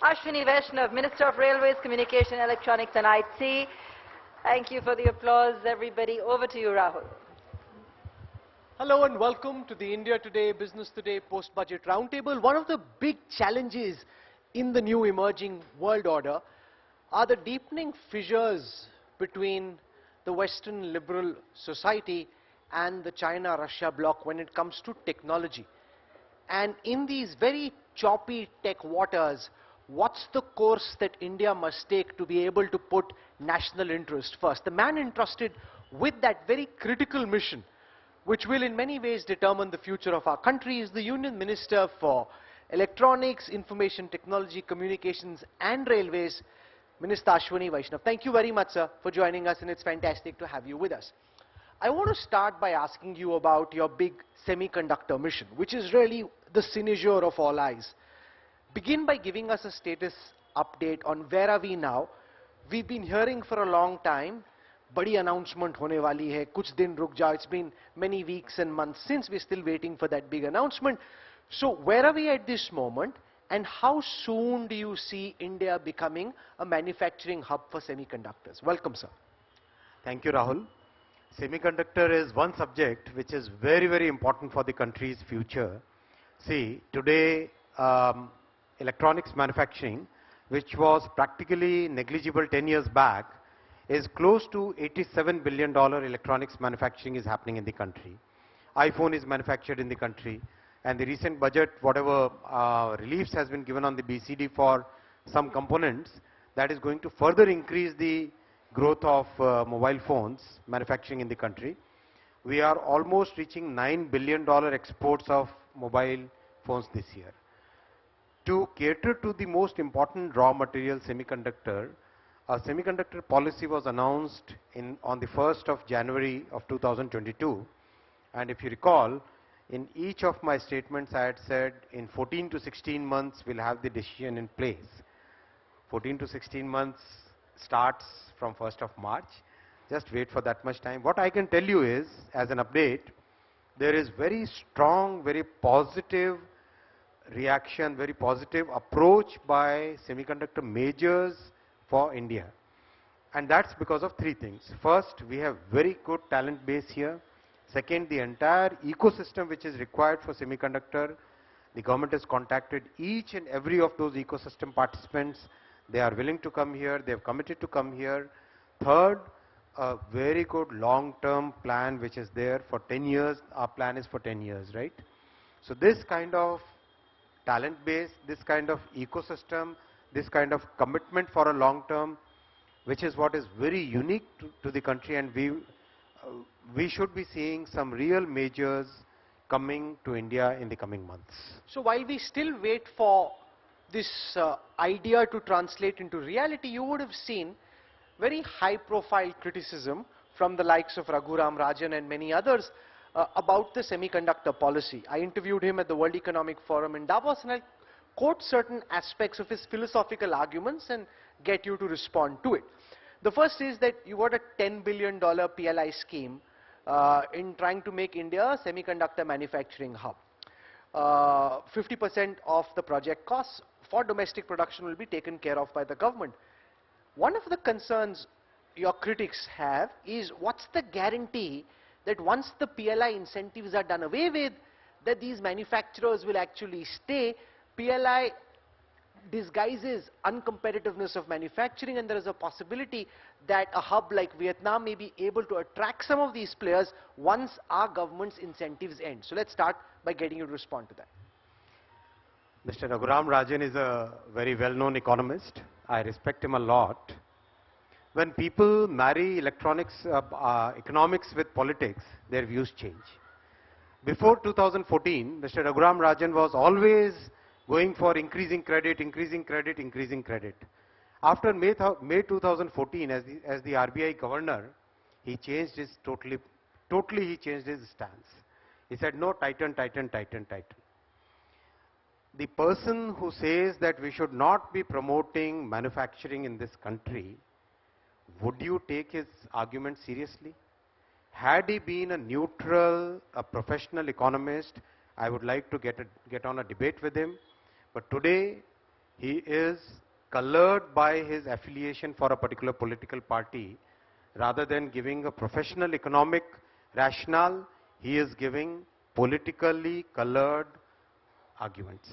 Ashwini Vaishnaw, Minister of Railways, Communication, Electronics and IT. Thank you for the applause, everybody. Over to you, Rahul. Hello and welcome to the India Today, Business Today Post-Budget Roundtable. One of the big challenges in the new emerging world order are the deepening fissures between the Western liberal society and the China-Russia bloc when it comes to technology. And in these very choppy tech waters, what's the course that India must take to be able to put national interest first? The man entrusted with that very critical mission, which will in many ways determine the future of our country, is the Union Minister for Electronics, Information Technology, Communications and Railways, Minister Ashwini Vaishnaw. Thank you very much, sir, for joining us, and it's fantastic to have you with us. I want to start by asking you about your big semiconductor mission, which is really the cynosure of all eyes. Begin by giving us a status update on where are we now. We've been hearing for a long time, badi announcement hone wali hai, kuch din ruk jao. It's been many weeks and months since, we're still waiting for that big announcement. So where are we at this moment, and how soon do you see India becoming a manufacturing hub for semiconductors? Welcome, sir. Thank you, Rahul. Semiconductor is one subject which is very, very important for the country's future. See, today, electronics manufacturing, which was practically negligible 10 years back, is close to $87 billion electronics manufacturing is happening in the country. iPhone is manufactured in the country, and the recent budget, whatever reliefs has been given on the BCD for some components, that is going to further increase the growth of mobile phones manufacturing in the country. We are almost reaching $9 billion exports of mobile phones this year. To cater to the most important raw material, semiconductor, a semiconductor policy was announced on the 1st of January of 2022. And if you recall, in each of my statements I had said in 14 to 16 months we'll have the decision in place. 14 to 16 months starts from 1st of March. Just wait for that much time. What I can tell you is, as an update, there is very strong, very positive reaction, very positive approach by semiconductor majors for India. And that's because of three things. First, we have very good talent base here. Second, the entire ecosystem which is required for semiconductor, the government has contacted each and every of those ecosystem participants. They are willing to come here, they have committed to come here. Third, a very good long-term plan which is there for 10 years. Our plan is for 10 years, right? So this kind of talent base, this kind of ecosystem, this kind of commitment for a long term, which is what is very unique to the country, and we should be seeing some real majors coming to India in the coming months. So while we still wait for this idea to translate into reality, you would have seen very high-profile criticism from the likes of Raghuram Rajan and many others about the semiconductor policy. I interviewed him at the World Economic Forum in Davos, and I'll quote certain aspects of his philosophical arguments and get you to respond to it. The first is that you got a $10 billion PLI scheme in trying to make India a semiconductor manufacturing hub. 50% of the project costs for domestic production will be taken care of by the government. One of the concerns your critics have is, what's the guarantee that once the PLI incentives are done away with, that these manufacturers will actually stay? PLI disguises uncompetitiveness of manufacturing, and there is a possibility that a hub like Vietnam may be able to attract some of these players once our government's incentives end. So let's start by getting you to respond to that. Mr. Raghuram Rajan is a very well-known economist. I respect him a lot. When people marry economics with politics, their views change. Before 2014, Mr. Raghuram Rajan was always going for increasing credit, increasing credit, increasing credit. After May 2014, as the RBI governor, he changed his totally he changed his stance. He said, no, tighten, tighten, tighten, tighten. The person who says that we should not be promoting manufacturing in this country, would you take his argument seriously? Had he been a neutral, a professional economist, I would like to get on a debate with him. But today, He is colored by his affiliation for a particular political party. Rather than giving a professional economic rationale, he is giving politically colored arguments.